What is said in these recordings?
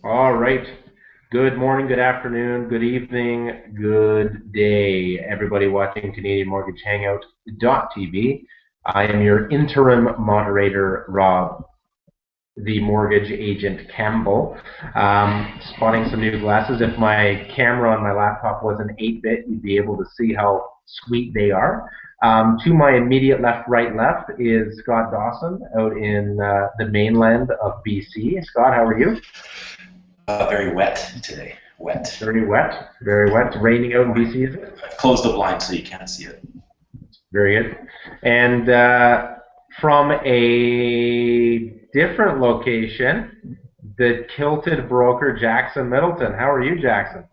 All right. Good morning, good afternoon, good evening, good day, everybody watching Canadian Mortgage Hangout TV. I am your interim moderator, Rob, the mortgage agent Campbell. Spotting some new glasses. If my camera on my laptop was an 8-bit, you'd be able to see how sweet they are. To my immediate left is Scott Dawson out in the mainland of BC. Scott, how are you? Very wet today. Wet. Very wet. Very wet. Raining out in BC, is it? Close the blind so you can't see it. Very good. And from a different location, the kilted broker Jackson Middleton. How are you, Jackson?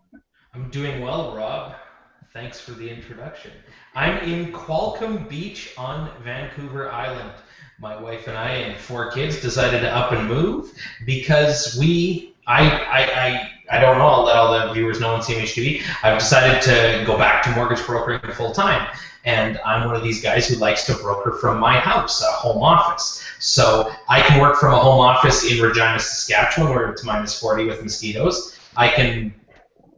I'm doing well, Rob. Thanks for the introduction. I'm in Qualcomm Beach on Vancouver Island. My wife and I and 4 kids decided to up and move because I don't know, I'll let all the viewers know on CMHTV, I've decided to go back to mortgage brokering full time. And I'm one of these guys who likes to broker from my house, a home office. So I can work from a home office in Regina, Saskatchewan, where it's -40 with mosquitoes. I can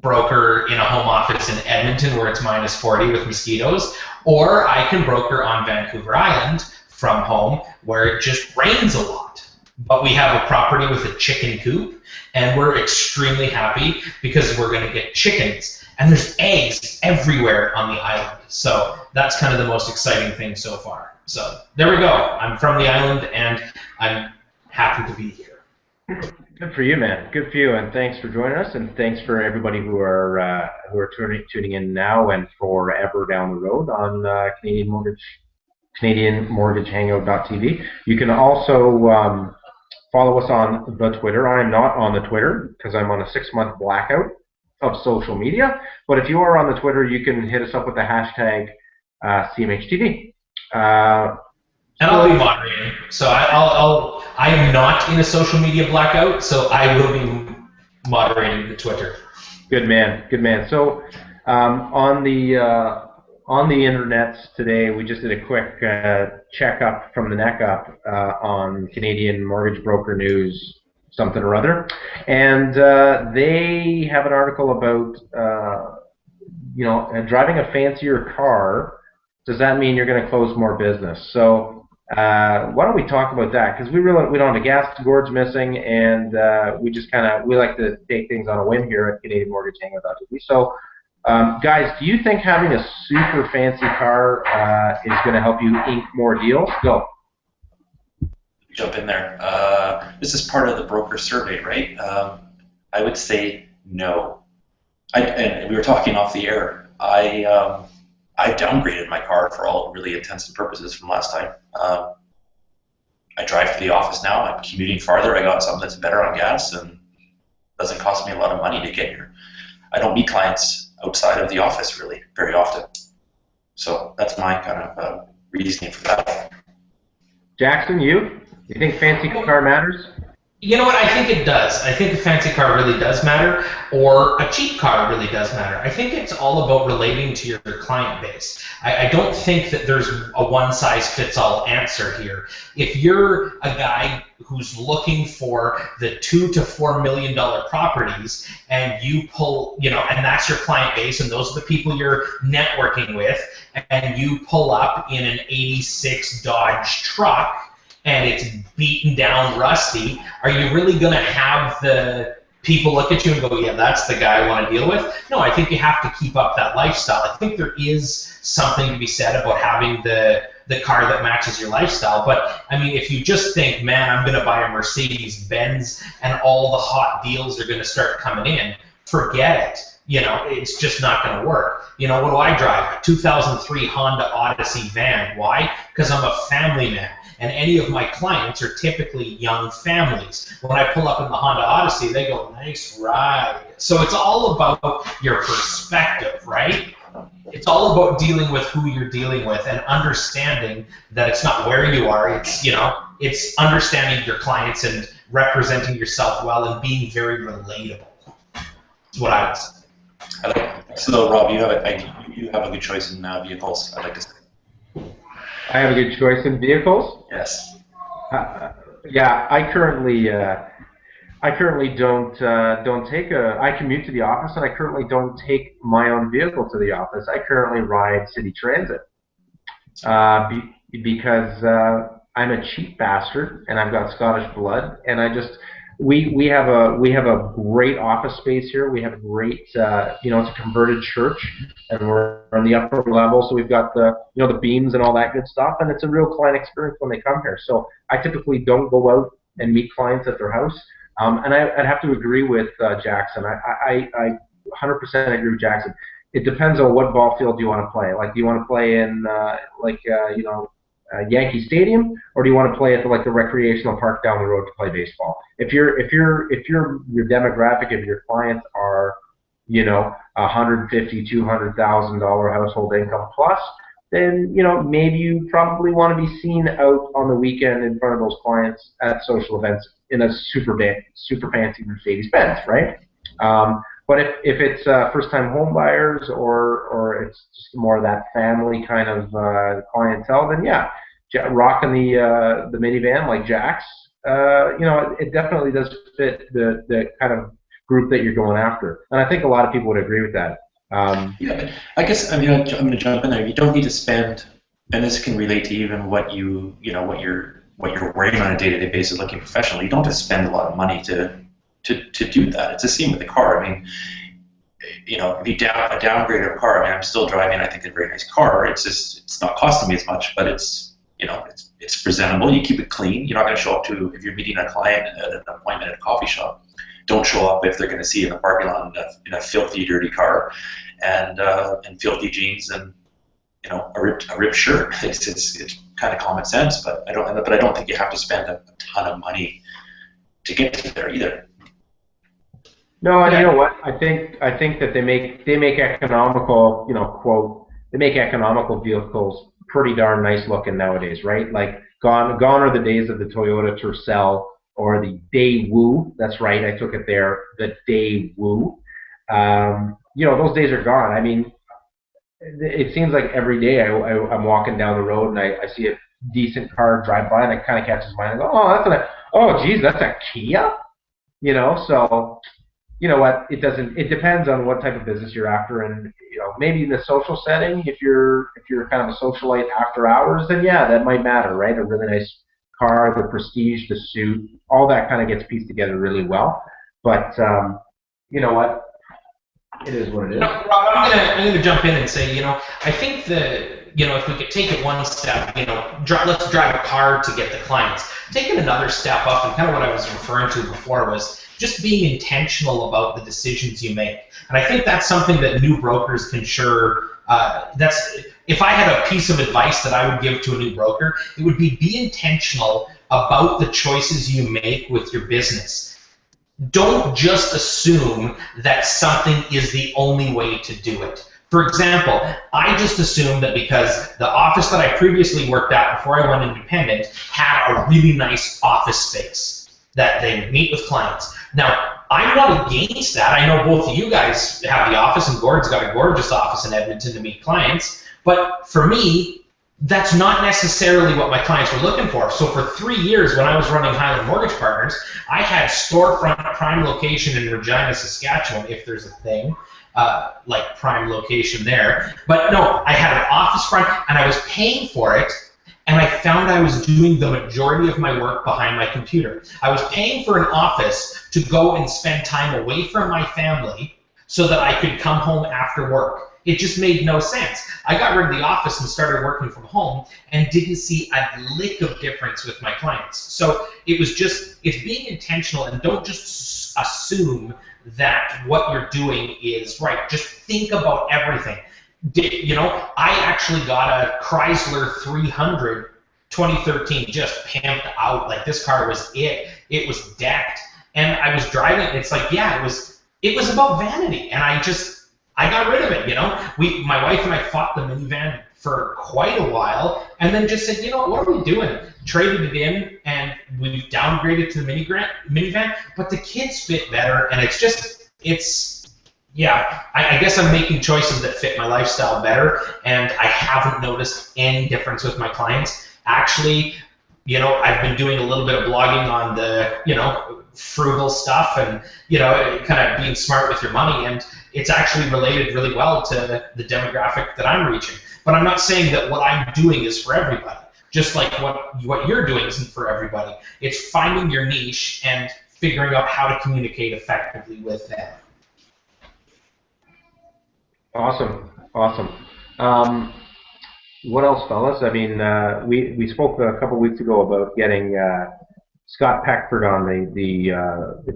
broker in a home office in Edmonton, where it's -40 with mosquitoes. Or I can broker on Vancouver Island from home, where it just rains a lot. But we have a property with a chicken coop, and we're extremely happy because we're going to get chickens. And there's eggs everywhere on the island. So that's kind of the most exciting thing so far. So there we go. I'm from the island, and I'm happy to be here. Good for you, man. Good for you, and thanks for joining us, and thanks for everybody who are tuning in now and forever down the road on Canadian Mortgage Hangout.tv. You can also follow us on the Twitter. I'm not on the Twitter because I'm on a 6-month blackout of social media. But if you are on the Twitter, you can hit us up with the hashtag CMHTV. And I'll be moderating. So I am not in a social media blackout, so I will be moderating the Twitter. Good man, good man. So on the internets today, we just did a quick checkup from the neck up on Canadian Mortgage Broker News, something or other, and they have an article about driving a fancier car. Does that mean you're going to close more business? So why don't we talk about that? Because we don't have a gas gourd's missing, and we like to take things on a whim here at Canadian Mortgage Hangout.tv. So guys, do you think having a super fancy car is going to help you ink more deals? Go. Jump in there. This is part of the broker survey, right? I would say no. And we were talking off the air. I downgraded my car for all really intents and purposes from last time. I drive to the office now. I'm commuting farther. I got something that's better on gas and doesn't cost me a lot of money to get here. I don't meet clients outside of the office really very often. So that's my kind of reasoning for that. Jackson, you think fancy car matters? You know what? I think it does. I think a fancy car really does matter, or a cheap car really does matter. I think it's all about relating to your client base. I don't think that there's a one-size-fits-all answer here. If you're a guy who's looking for the $2 to $4 million properties, and you pull, and that's your client base, and those are the people you're networking with, and you pull up in an '86 Dodge truck, and it's beaten down, rusty, are you really going to have the people look at you and go, yeah, that's the guy I want to deal with? No, I think you have to keep up that lifestyle. I think there is something to be said about having the car that matches your lifestyle. But, I mean, if you just think, man, I'm going to buy a Mercedes-Benz and all the hot deals are going to start coming in, forget it. It's just not going to work. What do I drive? A 2003 Honda Odyssey van. Why? Because I'm a family man. And any of my clients are typically young families. When I pull up in the Honda Odyssey, they go, nice ride. So it's all about your perspective, right? It's all about dealing with who you're dealing with and understanding that it's not where you are. It's understanding your clients and representing yourself well and being very relatable. That's what I would say. So, Rob, you have a good choice in vehicles, I'd like to say. I have a good choice in vehicles. Yes. Yeah, I currently I currently don't take a. I commute to the office, and I currently don't take my own vehicle to the office. I currently ride city transit because I'm a cheap bastard, and I've got Scottish blood, and I just we have a great office space here. We have a great it's a converted church, and we're on the upper level, so we've got the beams and all that good stuff, and it's a real client experience when they come here. So I typically don't go out and meet clients at their house. And I'd have to agree with Jackson. I 100% agree with Jackson. It depends on what ball field you want to play. Like, do you want to play in Yankee Stadium, or do you want to play at the recreational park down the road to play baseball? If your demographic of your clients are $150,000, $200,000 household income plus, then maybe you probably want to be seen out on the weekend in front of those clients at social events in a super fancy Mercedes Benz, right? But if it's first-time home buyers or it's just more of that family kind of clientele, then yeah, rocking the minivan like Jack's, it definitely does fit the kind of group that you're going after, and I think a lot of people would agree with that. Yeah, but I guess I'm going to jump in there. You don't need to spend, and this can relate to even what what you're wearing on a day-to-day basis, looking professional. You don't have to spend a lot of money to do that. It's the same with the car. I mean, if you downgrade a car, I mean, I'm still driving, I think, a very nice car. It's not costing me as much, but it's presentable. You keep it clean. You're not going to show up if you're meeting a client at an appointment at a coffee shop. Don't show up if they're going to see you in the parking lot in a filthy, dirty car, and filthy jeans and a ripped shirt. It's kind of common sense, but I don't think you have to spend a ton of money to get to there either. No, and you know what? I think that they make economical, quote, they make economical vehicles pretty darn nice looking nowadays, right? Like gone are the days of the Toyota Tercel or the Daewoo. That's right, I took it there, the Daewoo. Those days are gone. I mean, it seems like every day I'm walking down the road and I see a decent car drive by and it kind of catches my eye and I go, that's a Kia? So you know what? It depends on what type of business you're after, and maybe in the social setting, if you're kind of a socialite after hours, then yeah, that might matter, right? A really nice car, the prestige, the suit, all that kind of gets pieced together really well. But you know what? It is what it is. Rob, I'm gonna jump in and say, I think that if we could take it one step, let's drive a car to get the clients. Taking another step up, and kind of what I was referring to before was just being intentional about the decisions you make. And I think that's something that new brokers can if I had a piece of advice that I would give to a new broker, it would be intentional about the choices you make with your business. Don't just assume that something is the only way to do it. For example, I just assumed that because the office that I previously worked at before I went independent had a really nice office space that they would meet with clients. Now, I'm not against that. I know both of you guys have the office, and Gord's got a gorgeous office in Edmonton to meet clients. But for me, that's not necessarily what my clients were looking for. So for 3 years, when I was running Highland Mortgage Partners, I had storefront prime location in Regina, Saskatchewan, if there's a thing, like prime location there. But no, I had an office front, and I was paying for it. And I found I was doing the majority of my work behind my computer. I was paying for an office to go and spend time away from my family so that I could come home after work. It just made no sense. I got rid of the office and started working from home and didn't see a lick of difference with my clients. So it's being intentional, and don't just assume that what you're doing is right. Just think about everything. I actually got a Chrysler 300 2013, just pimped out. Like, this car was it. It was decked, and I was driving it. It's like, yeah, it was about vanity, and I got rid of it. My wife and I fought the minivan for quite a while, and then just said, what are we doing? Traded it in, and we downgraded to the minivan. But the kids fit better, and yeah, I guess I'm making choices that fit my lifestyle better, and I haven't noticed any difference with my clients. Actually, you know, I've been doing a little bit of blogging on the, you know, frugal stuff and, you know, kind of being smart with your money, and it's actually related really well to the demographic that I'm reaching. But I'm not saying that what I'm doing is for everybody. Just like what you're doing isn't for everybody. It's finding your niche and figuring out how to communicate effectively with them. Awesome. What else, fellas? I mean, we spoke a couple weeks ago about getting Scott Peckford on, the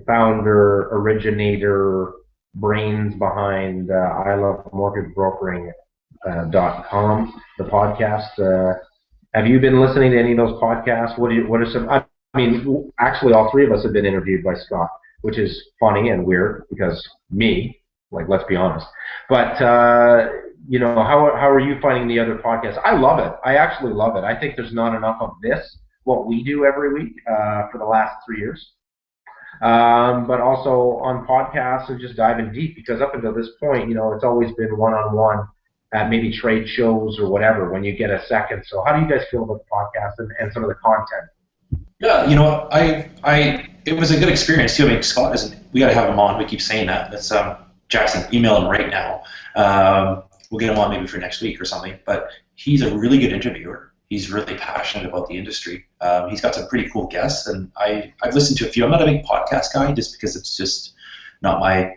founder, originator, brains behind ilovemortgagebrokering.com, the podcast. Have you been listening to any of those podcasts? What are some? I mean, actually, all three of us have been interviewed by Scott, which is funny and weird because let's be honest. But you know, how are you finding the other podcasts? I love it. I actually love it. I think there's not enough of this, what we do every week, for the last 3 years. But also on podcasts and just diving deep, because up until this point, you know, it's always been one-on-one at maybe trade shows or whatever when you get a second. So how do you guys feel about the podcast and some of the content? Yeah, you know, it was a good experience too. I mean, Scott we got to have him on. We keep saying that. Let's Jackson, email him right now. We'll get him on maybe for next week or something. But he's a really good interviewer. He's really passionate about the industry. He's got some pretty cool guests, and I've listened to a few. I'm not a big podcast guy just because it's just not my.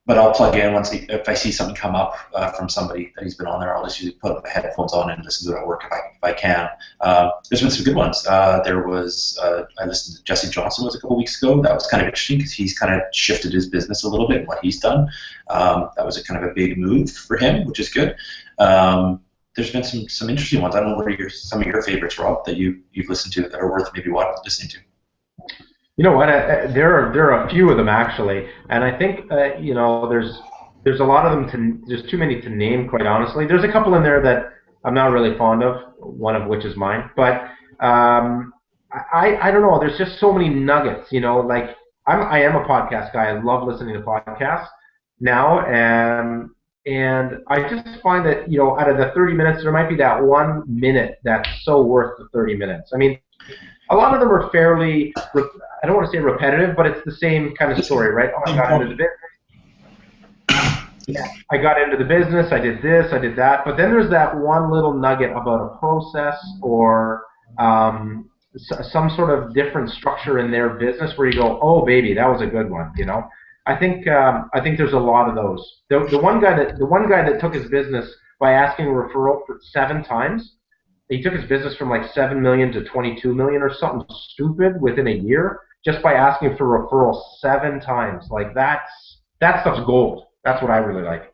But I'll plug in if I see something come up from somebody that he's been on there. I'll just usually put the headphones on and listen to it at work if I can. There's been some good ones. There was I listened to Jesse Johnson a couple weeks ago. That was kind of interesting because he's kind of shifted his business a little bit and what he's done. That was a kind of a big move for him, which is good. There's been some interesting ones. I don't know what are some of your favorites, Rob, that you've listened to that are worth maybe listening to. You know what? There are a few of them actually, and I think you know, there's a lot of them. There's too many to name, quite honestly. There's a couple in there that I'm not really fond of. One of which is mine, but I don't know. There's just so many nuggets. You know, like I am a podcast guy. I love listening to podcasts now, and I just find that, you know, out of the 30 minutes, there might be that 1 minute that's so worth the 30 minutes. I mean, a lot of them are fairly, I don't want to say repetitive, but it's the same kind of story, right? Oh, I got into the business. I got into the business, I did this, I did that. But then there's that one little nugget about a process or some sort of different structure in their business where you go, oh, baby, that was a good one, you know? I think there's a lot of those. The one guy that took his business by asking a referral for 7 times, he took his business from like 7 million to 22 million or something stupid within a year just by asking for referral 7 times. Like that stuff's gold. That's what I really like.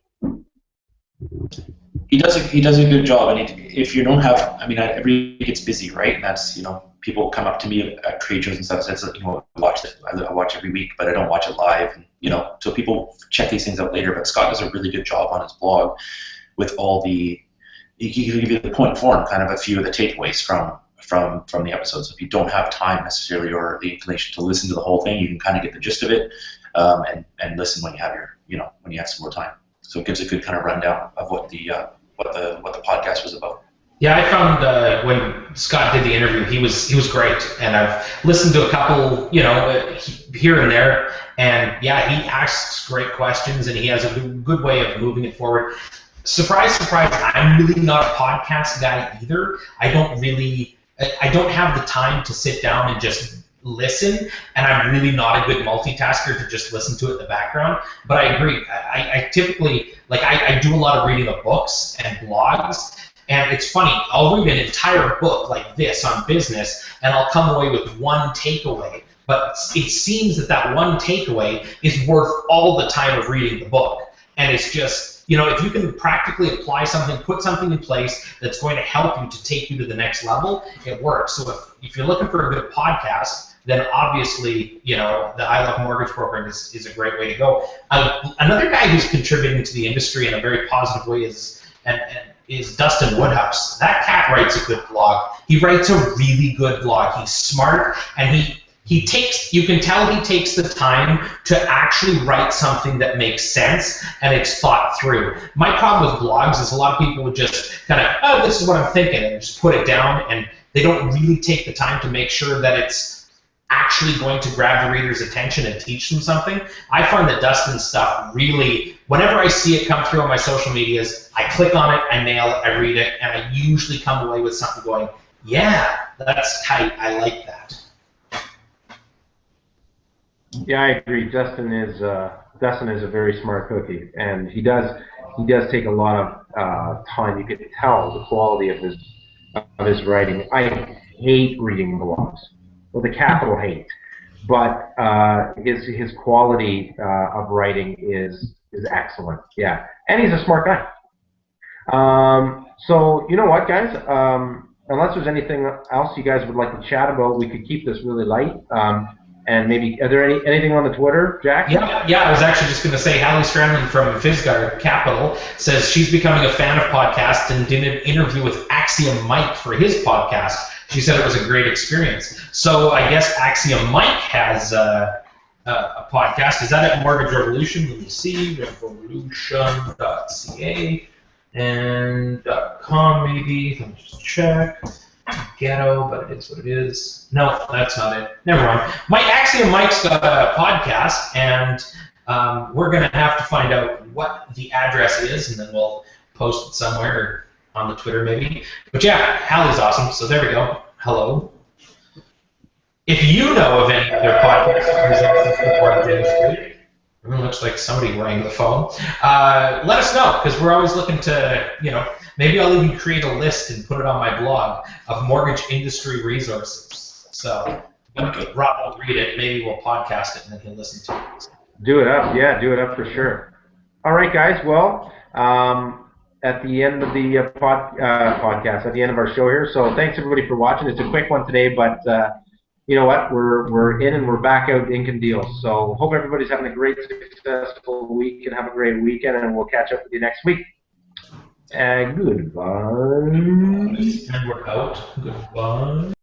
He does a good job, and if you don't have, I mean, everybody gets busy, right? And that's, you know, people come up to me at trade shows and stuff and say, you know, I watch every week, but I don't watch it live, and, you know, so people check these things out later. But Scott does a really good job on his blog with all the. He can give you the point form, kind of a few of the takeaways from the episodes. If you don't have time necessarily or the inclination to listen to the whole thing, you can kind of get the gist of it, and listen when you have when you have some more time. So it gives a good kind of rundown of what the podcast was about. Yeah, I found when Scott did the interview, he was great, and I've listened to a couple, you know, here and there, and yeah, he asks great questions, and he has a good way of moving it forward. Surprise, surprise, I'm really not a podcast guy either. I don't have the time to sit down and just listen, and I'm really not a good multitasker to just listen to it in the background. But I agree. I typically, like, I do a lot of reading of books and blogs, and it's funny, I'll read an entire book like this on business, and I'll come away with one takeaway. But it seems that one takeaway is worth all the time of reading the book. And it's just, you know, if you can practically apply something, put something in place that's going to help you to take you to the next level, it works. So if you're looking for a good podcast, then obviously, you know, the I Love Mortgage Brokering is a great way to go. Another guy who's contributing to the industry in a very positive way is Dustin Woodhouse. That cat writes a good blog. He writes a really good blog. He's smart, and he takes, you can tell he takes the time to actually write something that makes sense and it's thought through. My problem with blogs is a lot of people would just kind of, oh, this is what I'm thinking, and just put it down, and they don't really take the time to make sure that it's actually going to grab the reader's attention and teach them something. I find that Dustin's stuff really, whenever I see it come through on my social medias, I click on it, I nail it, I read it, and I usually come away with something going, yeah, that's tight, I like that. Yeah, I agree. Dustin is a very smart cookie, and he does take a lot of time. You can tell the quality of his writing. I hate reading blogs, with a capital hate, but his quality of writing is excellent. Yeah, and he's a smart guy. So you know what, guys? Unless there's anything else you guys would like to chat about, we could keep this really light. And maybe, are there anything on the Twitter, Jack? Yeah, I was actually just going to say, Hallie Strandland from Fisgard Capital says she's becoming a fan of podcasts and did an interview with Axiom Mike for his podcast. She said it was a great experience. So I guess Axiom Mike has a podcast. Is that at Mortgage Revolution? Let me see, revolution.ca and .com maybe. Let me just check. Ghetto, but it is what it is. No, that's not it. Never mind. Axiom Mike's got a podcast, and we're going to have to find out what the address is, and then we'll post it somewhere on the Twitter maybe. But yeah, Hallie's awesome, so there we go. Hello. If you know of any other podcasts that present the mortgage industry, it looks like somebody rang the phone. Let us know, because we're always looking to, maybe I'll even create a list and put it on my blog of mortgage industry resources. So Rob will read it, maybe we'll podcast it, and then he'll listen to it. Do it up, yeah, do it up for sure. All right, guys, well, at the end of the podcast, at the end of our show here, so thanks everybody for watching. It's a quick one today, but you know what? We're in and we're back out inking deals. So hope everybody's having a great, successful week and have a great weekend, and we'll catch up with you next week. And goodbye. And we're out. Goodbye.